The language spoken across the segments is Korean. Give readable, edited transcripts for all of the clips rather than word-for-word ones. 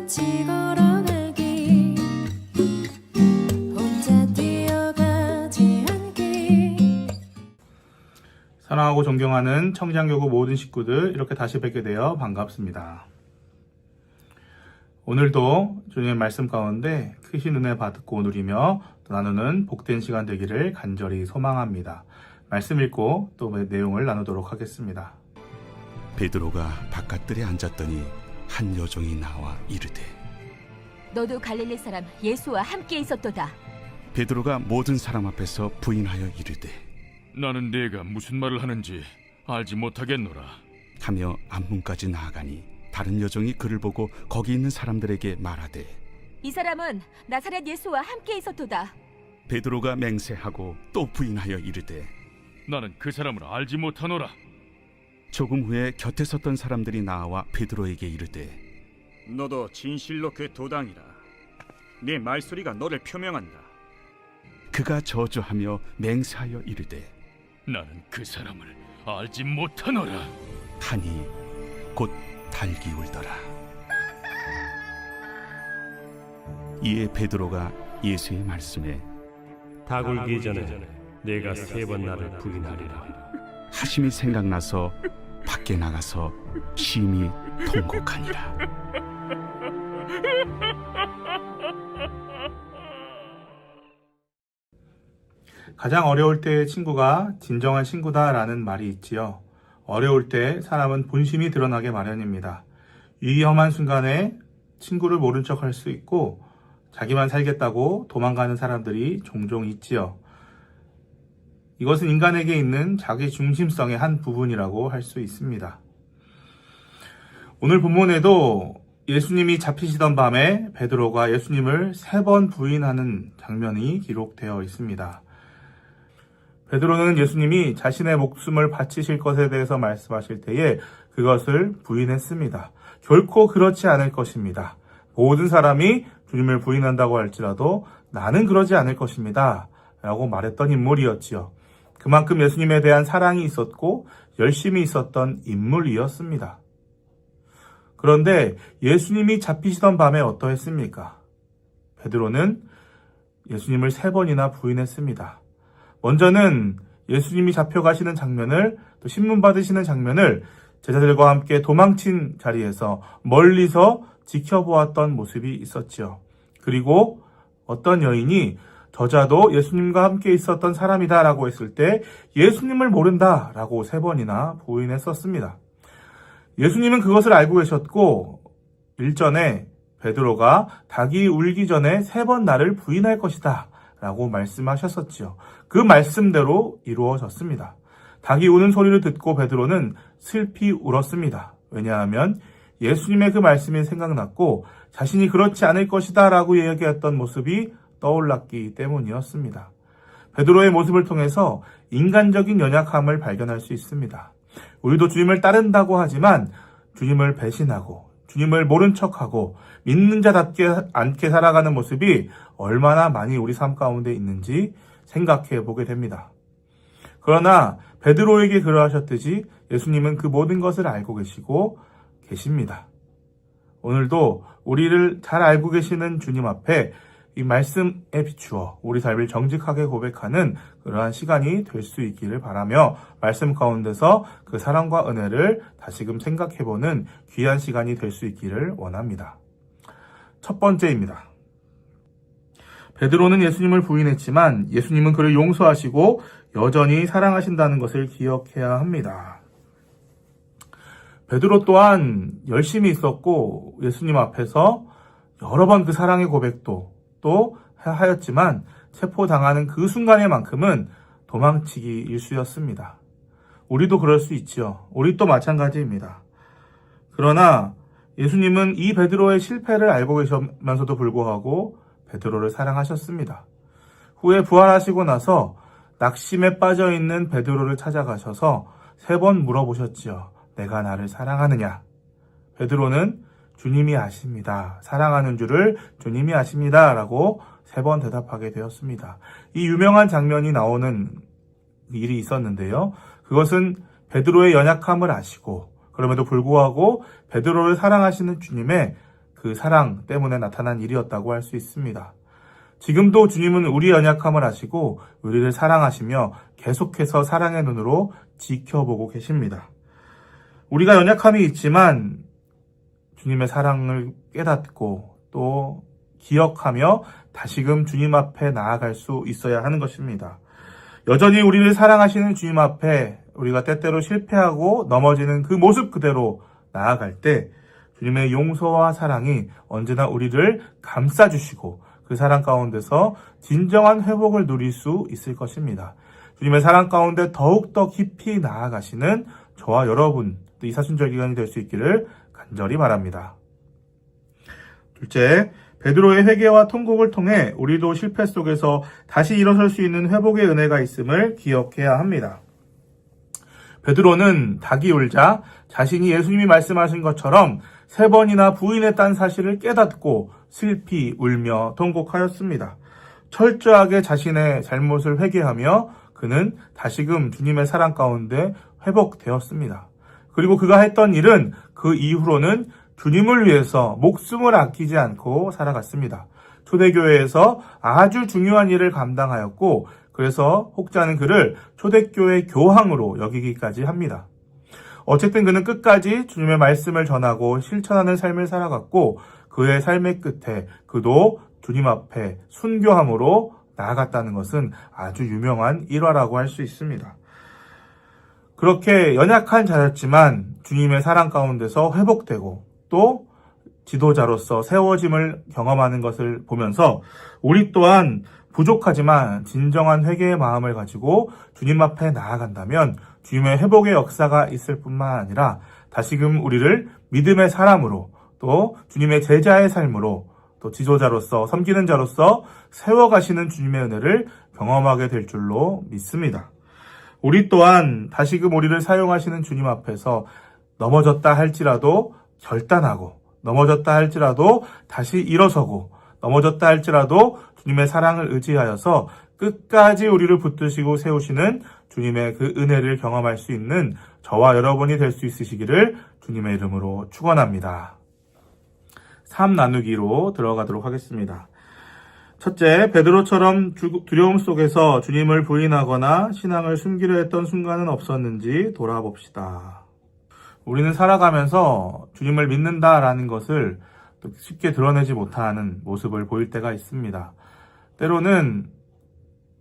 같이 걸어가기 혼자 뛰어가지 않기. 사랑하고 존경하는 청량교구 모든 식구들, 이렇게 다시 뵙게 되어 반갑습니다. 오늘도 주님의 말씀 가운데 크신 은혜 받고 누리며 또 나누는 복된 시간 되기를 간절히 소망합니다. 말씀 읽고 또 내용을 나누도록 하겠습니다. 베드로가 바깥들에 앉았더니 한 여종이 나와 이르되 너도 갈릴리 사람 예수와 함께 있었도다. 베드로가 모든 사람 앞에서 부인하여 이르되 나는 네가 무슨 말을 하는지 알지 못하겠노라 하며 앞문까지 나아가니 다른 여종이 그를 보고 거기 있는 사람들에게 말하되 이 사람은 나사렛 예수와 함께 있었도다. 베드로가 맹세하고 또 부인하여 이르되 나는 그 사람을 알지 못하노라. 조금 후에 곁에 섰던 사람들이 나와 베드로에게 이르되 너도 진실로 그 도당이라. 네 말소리가 너를 표명한다. 그가 저주하며 맹세하여 이르되 나는 그 사람을 알지 못하노라. 하니 곧 달기 울더라. 이에 베드로가 예수의 말씀에 닭 울기 전에 내가 3번 나를 부인하리라 하심이 생각나서 밖에 나가서 심히 통곡하니라. 가장 어려울 때 친구가 진정한 친구다라는 말이 있지요. 어려울 때 사람은 본심이 드러나게 마련입니다. 위험한 순간에 친구를 모른 척 할 수 있고 자기만 살겠다고 도망가는 사람들이 종종 있지요. 이것은 인간에게 있는 자기 중심성의 한 부분이라고 할 수 있습니다. 오늘 본문에도 예수님이 잡히시던 밤에 베드로가 예수님을 3번 부인하는 장면이 기록되어 있습니다. 베드로는 예수님이 자신의 목숨을 바치실 것에 대해서 말씀하실 때에 그것을 부인했습니다. 결코 그렇지 않을 것입니다. 모든 사람이 주님을 부인한다고 할지라도 나는 그러지 않을 것입니다. 라고 말했던 인물이었지요. 그만큼 예수님에 대한 사랑이 있었고 열심히 있었던 인물이었습니다. 그런데 예수님이 잡히시던 밤에 어떠했습니까? 베드로는 예수님을 3번이나 부인했습니다. 먼저는 예수님이 잡혀가시는 장면을, 또 신문 받으시는 장면을 제자들과 함께 도망친 자리에서 멀리서 지켜보았던 모습이 있었지요. 그리고 어떤 여인이 저자도 예수님과 함께 있었던 사람이다 라고 했을 때 예수님을 모른다 라고 3번이나 부인했었습니다. 예수님은 그것을 알고 계셨고 일전에 베드로가 닭이 울기 전에 3번 나를 부인할 것이다 라고 말씀하셨었지요. 그 말씀대로 이루어졌습니다. 닭이 우는 소리를 듣고 베드로는 슬피 울었습니다. 왜냐하면 예수님의 그 말씀이 생각났고 자신이 그렇지 않을 것이다 라고 이야기했던 모습이 떠올랐기 때문이었습니다. 베드로의 모습을 통해서 인간적인 연약함을 발견할 수 있습니다. 우리도 주님을 따른다고 하지만 주님을 배신하고 주님을 모른 척하고 믿는 자답게 않게 살아가는 모습이 얼마나 많이 우리 삶 가운데 있는지 생각해 보게 됩니다. 그러나 베드로에게 그러하셨듯이 예수님은 그 모든 것을 알고 계시고 계십니다. 오늘도 우리를 잘 알고 계시는 주님 앞에 이 말씀에 비추어 우리 삶을 정직하게 고백하는 그러한 시간이 될 수 있기를 바라며 말씀 가운데서 그 사랑과 은혜를 다시금 생각해보는 귀한 시간이 될 수 있기를 원합니다. 첫 번째입니다. 베드로는 예수님을 부인했지만 예수님은 그를 용서하시고 여전히 사랑하신다는 것을 기억해야 합니다. 베드로 또한 열심히 있었고 예수님 앞에서 여러 번 그 사랑의 고백도 또 하였지만 체포당하는 그 순간에만큼은 도망치기 일쑤였습니다. 우리도 그럴 수 있지요. 우리 또 마찬가지입니다. 그러나 예수님은 이 베드로의 실패를 알고 계시면서도 불구하고 베드로를 사랑하셨습니다. 후에 부활하시고 나서 낙심에 빠져있는 베드로를 찾아가셔서 3번 물어보셨지요. 내가 나를 사랑하느냐? 베드로는 주님이 아십니다. 사랑하는 줄을 주님이 아십니다. 라고 3번 대답하게 되었습니다. 이 유명한 장면이 나오는 일이 있었는데요. 그것은 베드로의 연약함을 아시고 그럼에도 불구하고 베드로를 사랑하시는 주님의 그 사랑 때문에 나타난 일이었다고 할 수 있습니다. 지금도 주님은 우리의 연약함을 아시고 우리를 사랑하시며 계속해서 사랑의 눈으로 지켜보고 계십니다. 우리가 연약함이 있지만 주님의 사랑을 깨닫고 또 기억하며 다시금 주님 앞에 나아갈 수 있어야 하는 것입니다. 여전히 우리를 사랑하시는 주님 앞에 우리가 때때로 실패하고 넘어지는 그 모습 그대로 나아갈 때 주님의 용서와 사랑이 언제나 우리를 감싸주시고 그 사랑 가운데서 진정한 회복을 누릴 수 있을 것입니다. 주님의 사랑 가운데 더욱더 깊이 나아가시는 저와 여러분, 또 이 사순절 기간이 될 수 있기를 간절히 바랍니다. 둘째, 베드로의 회개와 통곡을 통해 우리도 실패 속에서 다시 일어설 수 있는 회복의 은혜가 있음을 기억해야 합니다. 베드로는 닭이 울자 자신이 예수님이 말씀하신 것처럼 3번이나 부인했다는 사실을 깨닫고 슬피 울며 통곡하였습니다. 철저하게 자신의 잘못을 회개하며 그는 다시금 주님의 사랑 가운데 회복되었습니다. 그리고 그가 했던 일은 그 이후로는 주님을 위해서 목숨을 아끼지 않고 살아갔습니다. 초대교회에서 아주 중요한 일을 감당하였고 그래서 혹자는 그를 초대교회 교황으로 여기기까지 합니다. 어쨌든 그는 끝까지 주님의 말씀을 전하고 실천하는 삶을 살아갔고 그의 삶의 끝에 그도 주님 앞에 순교함으로 나아갔다는 것은 아주 유명한 일화라고 할 수 있습니다. 그렇게 연약한 자였지만 주님의 사랑 가운데서 회복되고 또 지도자로서 세워짐을 경험하는 것을 보면서 우리 또한 부족하지만 진정한 회개의 마음을 가지고 주님 앞에 나아간다면 주님의 회복의 역사가 있을 뿐만 아니라 다시금 우리를 믿음의 사람으로 또 주님의 제자의 삶으로 또 지도자로서 섬기는 자로서 세워가시는 주님의 은혜를 경험하게 될 줄로 믿습니다. 우리 또한 다시금 우리를 사용하시는 주님 앞에서 넘어졌다 할지라도 결단하고 넘어졌다 할지라도 다시 일어서고 넘어졌다 할지라도 주님의 사랑을 의지하여서 끝까지 우리를 붙드시고 세우시는 주님의 그 은혜를 경험할 수 있는 저와 여러분이 될 수 있으시기를 주님의 이름으로 축원합니다. 삶 나누기로 들어가도록 하겠습니다. 첫째, 베드로처럼 두려움 속에서 주님을 부인하거나 신앙을 숨기려 했던 순간은 없었는지 돌아봅시다. 우리는 살아가면서 주님을 믿는다라는 것을 쉽게 드러내지 못하는 모습을 보일 때가 있습니다. 때로는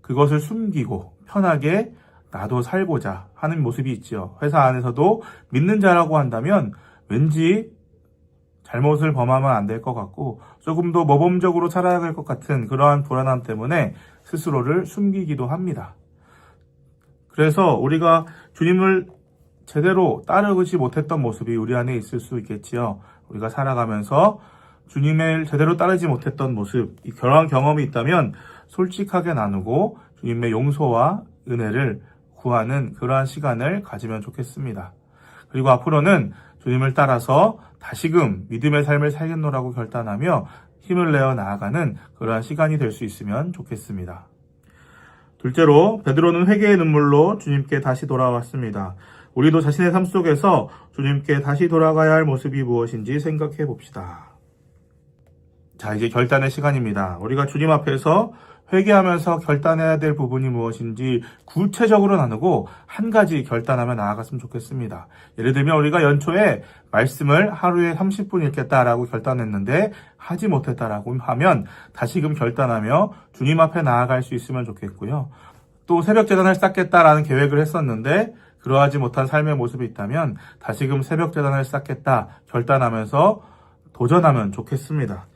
그것을 숨기고 편하게 나도 살고자 하는 모습이 있죠. 회사 안에서도 믿는 자라고 한다면 왠지 잘못을 범하면 안 될 것 같고 조금 더 모범적으로 살아야 할 것 같은 그러한 불안함 때문에 스스로를 숨기기도 합니다. 그래서 우리가 주님을 제대로 따르지 못했던 모습이 우리 안에 있을 수 있겠지요. 우리가 살아가면서 주님을 제대로 따르지 못했던 모습, 그러한 경험이 있다면 솔직하게 나누고 주님의 용서와 은혜를 구하는 그러한 시간을 가지면 좋겠습니다. 그리고 앞으로는 주님을 따라서 다시금 믿음의 삶을 살겠노라고 결단하며 힘을 내어 나아가는 그러한 시간이 될 수 있으면 좋겠습니다. 둘째로 베드로는 회개의 눈물로 주님께 다시 돌아왔습니다. 우리도 자신의 삶 속에서 주님께 다시 돌아가야 할 모습이 무엇인지 생각해 봅시다. 자, 이제 결단의 시간입니다. 우리가 주님 앞에서 회개하면서 결단해야 될 부분이 무엇인지 구체적으로 나누고 한 가지 결단하며 나아갔으면 좋겠습니다. 예를 들면 우리가 연초에 말씀을 하루에 30분 읽겠다라고 결단했는데 하지 못했다라고 하면 다시금 결단하며 주님 앞에 나아갈 수 있으면 좋겠고요. 또 새벽 제단을 쌓겠다라는 계획을 했었는데 그러하지 못한 삶의 모습이 있다면 다시금 새벽 제단을 쌓겠다 결단하면서 도전하면 좋겠습니다.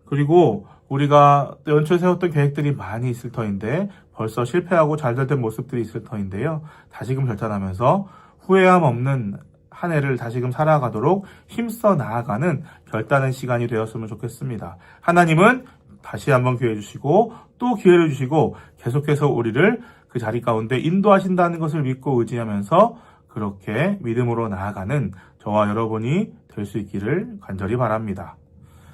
그리고 우리가 연초에 세웠던 계획들이 많이 있을 터인데 벌써 실패하고 잘된 모습들이 있을 터인데요. 다시금 결단하면서 후회함 없는 한 해를 다시금 살아가도록 힘써 나아가는 결단의 시간이 되었으면 좋겠습니다. 하나님은 다시 한번 기회 주시고 또 기회를 주시고 계속해서 우리를 그 자리 가운데 인도하신다는 것을 믿고 의지하면서 그렇게 믿음으로 나아가는 저와 여러분이 될 수 있기를 간절히 바랍니다.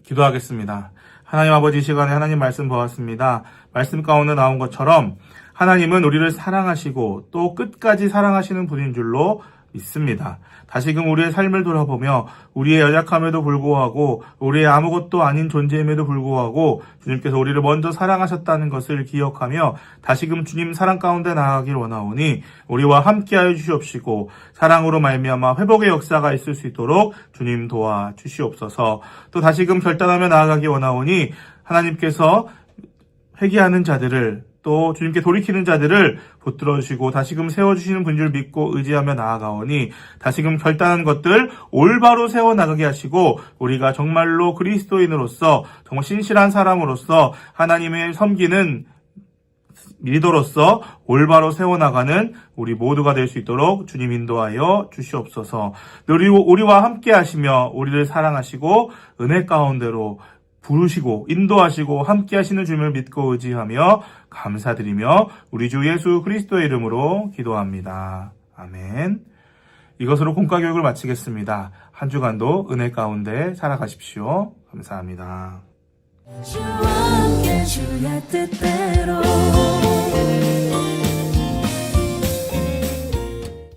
기도하겠습니다. 하나님 아버지, 이 시간에 하나님 말씀 보았습니다. 말씀 가운데 나온 것처럼 하나님은 우리를 사랑하시고 또 끝까지 사랑하시는 분인 줄로 믿습니다. 다시금 우리의 삶을 돌아보며 우리의 연약함에도 불구하고 우리의 아무것도 아닌 존재임에도 불구하고 주님께서 우리를 먼저 사랑하셨다는 것을 기억하며 다시금 주님 사랑 가운데 나아가길 원하오니 우리와 함께하여 주시옵시고 사랑으로 말미암아 회복의 역사가 있을 수 있도록 주님 도와 주시옵소서. 또 다시금 결단하며 나아가기 원하오니 하나님께서 회개하는 자들을 또 주님께 돌이키는 자들을 붙들어 주시고 다시금 세워주시는 분줄 믿고 의지하며 나아가오니 다시금 결단한 것들 올바로 세워나가게 하시고 우리가 정말로 그리스도인으로서 정말 신실한 사람으로서 하나님의 섬기는 리더로서 올바로 세워나가는 우리 모두가 될 수 있도록 주님 인도하여 주시옵소서. 우리와 함께 하시며 우리를 사랑하시고 은혜 가운데로 부르시고 인도하시고 함께 하시는 주님을 믿고 의지하며 감사드리며 우리 주 예수 그리스도의 이름으로 기도합니다. 아멘. 이것으로 공과교육을 마치겠습니다. 한 주간도 은혜 가운데 살아가십시오. 감사합니다. 주와 함께 주의 뜻대로